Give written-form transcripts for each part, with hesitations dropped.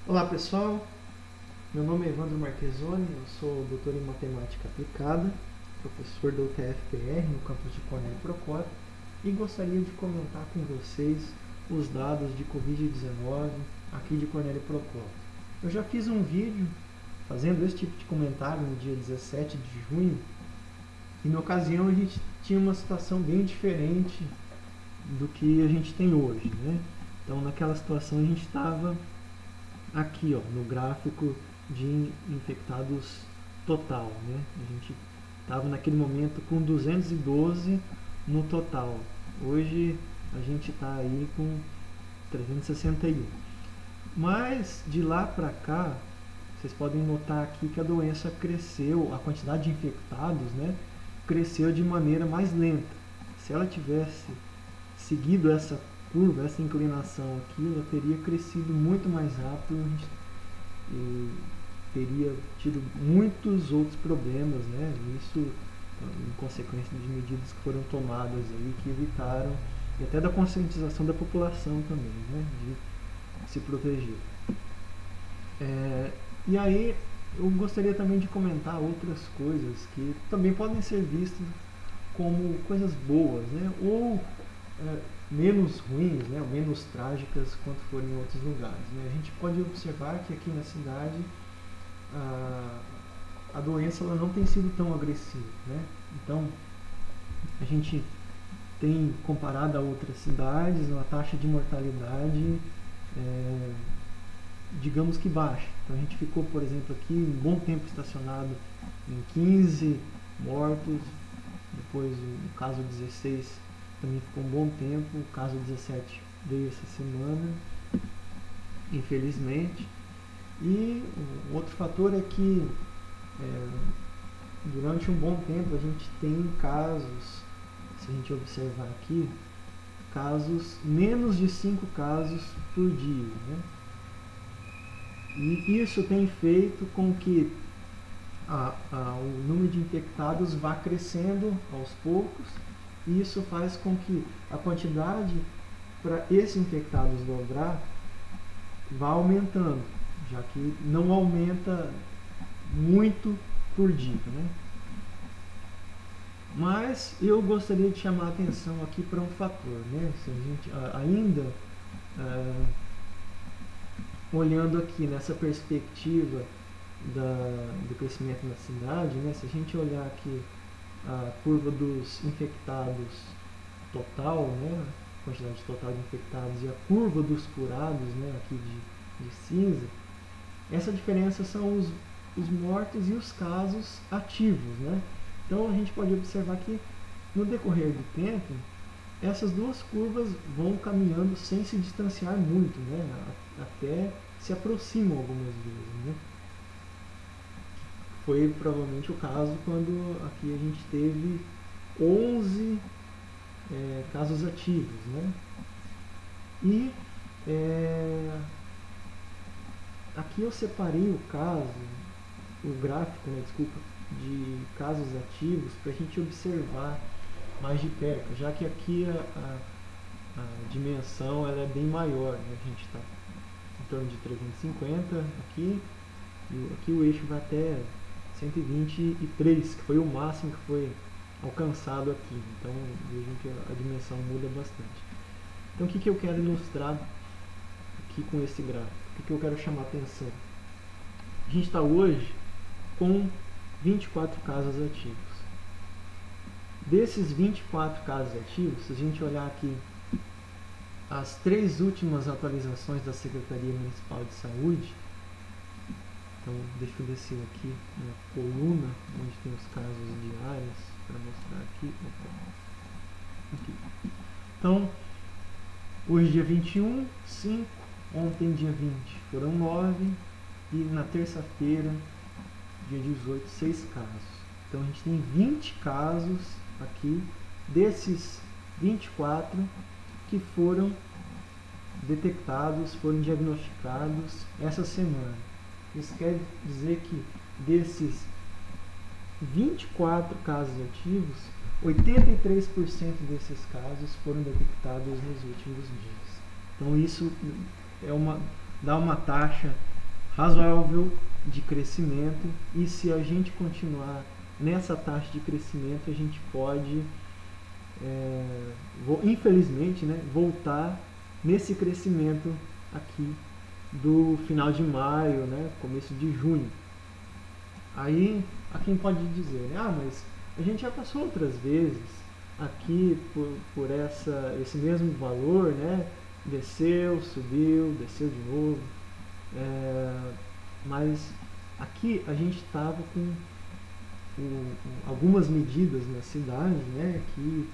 Olá pessoal, meu nome é Evandro Marquezoni, eu sou doutor em Matemática Aplicada, professor do UTF-PR no campus de Cornélio Procópio e gostaria de comentar com vocês os dados de Covid-19 aqui de Cornélio Procópio. Eu já fiz um vídeo fazendo esse tipo de comentário no dia 17 de junho e na ocasião a gente tinha uma situação bem diferente do que a gente tem hoje, né? Então naquela situação a gente estava aqui, ó, no gráfico de infectados total, né? A gente estava naquele momento com 212 no total. Hoje a gente está aí com 361. Mas de lá para cá, vocês podem notar aqui que a doença cresceu, a quantidade de infectados, né, cresceu de maneira mais lenta. Se ela tivesse seguido essa curva, essa inclinação aqui, ela teria crescido muito mais rápido e teria tido muitos outros problemas, né? Isso em consequência de medidas que foram tomadas aí, que evitaram, e até da conscientização da população também, né? De se proteger. E aí eu gostaria também de comentar outras coisas que também podem ser vistas como coisas boas, né? Ou menos ruins, né, ou menos trágicas quanto forem em outros lugares, né? A gente pode observar que aqui na cidade a doença ela não tem sido tão agressiva, né? Então a gente tem, comparado a outras cidades, uma taxa de mortalidade digamos que baixa. Então a gente ficou, por exemplo, aqui um bom tempo estacionado em 15 mortos, depois o caso 16 também ficou um bom tempo, o caso 17 veio essa semana, infelizmente. E um outro fator é que durante um bom tempo a gente tem casos, se a gente observar aqui, casos, menos de 5 casos por dia, né? E isso tem feito com que o número de infectados vá crescendo aos poucos, e isso faz com que a quantidade para esses infectados dobrar vá aumentando, já que não aumenta muito por dia, né? Mas eu gostaria de chamar a atenção aqui para um fator, né? Se a gente ainda olhando aqui nessa perspectiva do crescimento na cidade, né? Se a gente olhar aqui a curva dos infectados total, né? A quantidade total de infectados e a curva dos curados, né? Aqui de cinza, essa diferença são os mortos e os casos ativos, né? Então a gente pode observar que no decorrer do tempo essas duas curvas vão caminhando sem se distanciar muito, né? Até se aproximam algumas vezes, né? Foi provavelmente o caso quando aqui a gente teve 11 casos ativos, né? E aqui eu separei o gráfico, né, desculpa, de casos ativos para a gente observar mais de perto, já que aqui a dimensão ela é bem maior, né? A gente está em torno de 350 aqui, e aqui o eixo vai até 123, que foi o máximo que foi alcançado aqui. Então vejam que a dimensão muda bastante. Então o que eu quero ilustrar aqui com esse gráfico? O que eu quero chamar a atenção? A gente está hoje com 24 casos ativos. Desses 24 casos ativos, se a gente olhar aqui as 3 últimas atualizações da Secretaria Municipal de Saúde, então deixa eu descer aqui na coluna onde tem os casos diários para mostrar aqui. Então, hoje dia 21, 5, ontem dia 20 foram 9 e na terça-feira, dia 18, 6 casos. Então a gente tem 20 casos aqui, desses 24 que foram detectados, foram diagnosticados essa semana. Isso quer dizer que desses 24 casos ativos, 83% desses casos foram detectados nos últimos dias. Então isso dá uma taxa razoável de crescimento, e se a gente continuar nessa taxa de crescimento, a gente pode, infelizmente, né, voltar nesse crescimento aqui do final de maio, né, começo de junho. Aí, a quem pode dizer, né, mas a gente já passou outras vezes aqui por esse mesmo valor, né, desceu, subiu, desceu de novo, mas aqui a gente estava com algumas medidas na cidade, né, que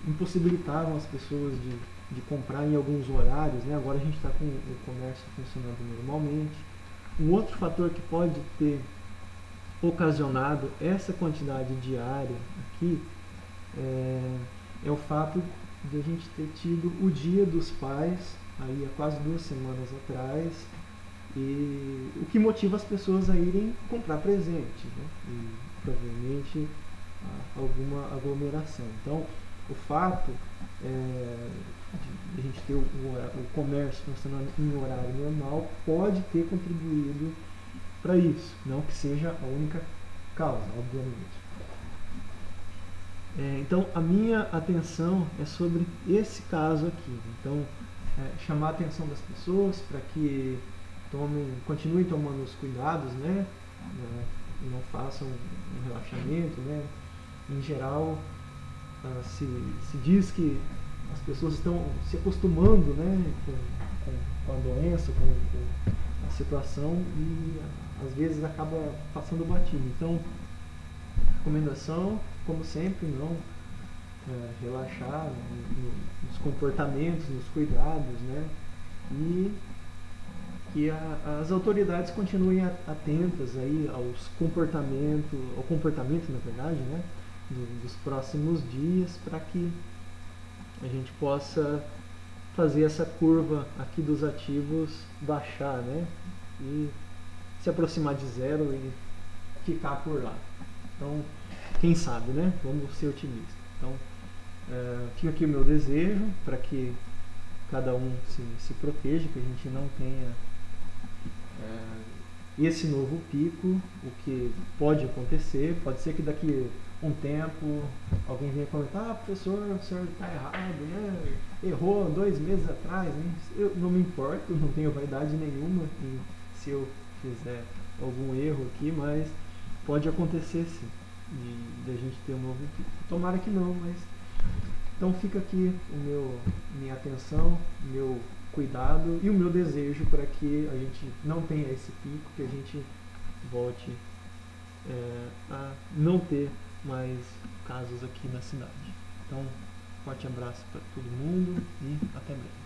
impossibilitavam as pessoas de comprar em alguns horários, né? Agora a gente está com o comércio funcionando normalmente. Um outro fator que pode ter ocasionado essa quantidade diária aqui é o fato de a gente ter tido o Dia dos Pais aí há quase 2 semanas atrás, e o que motiva as pessoas a irem comprar presente, né? E provavelmente alguma aglomeração. Então, o fato de a gente ter o comércio funcionando em horário normal pode ter contribuído para isso, não que seja a única causa, obviamente. Então, a minha atenção é sobre esse caso aqui. Então, chamar a atenção das pessoas para que continuem tomando os cuidados, né? E não façam um relaxamento, né? Em geral, se diz que as pessoas estão se acostumando, né, com a doença, com a situação, e às vezes acaba passando batido. Então, recomendação, como sempre, não relaxar nos comportamentos, nos cuidados, né, e que as autoridades continuem atentas aí ao comportamento, na verdade, né, dos próximos dias, para que a gente possa fazer essa curva aqui dos ativos baixar, né, e se aproximar de zero e ficar por lá. Então, quem sabe, né? Vamos ser otimistas. Então, fica aqui o meu desejo para que cada um se proteja, que a gente não tenha esse novo pico. O que pode acontecer, pode ser que daqui um tempo alguém venha comentar: professor, o senhor está errado, né? Errou 2 meses atrás, né? Eu não me importo, não tenho vaidade nenhuma se eu fizer algum erro aqui, mas pode acontecer sim, de a gente ter um novo pico. Tomara que não, mas então fica aqui minha atenção, meu cuidado e o meu desejo para que a gente não tenha esse pico, que a gente volte a não ter mais casos aqui na cidade. Então, forte abraço para todo mundo e até breve.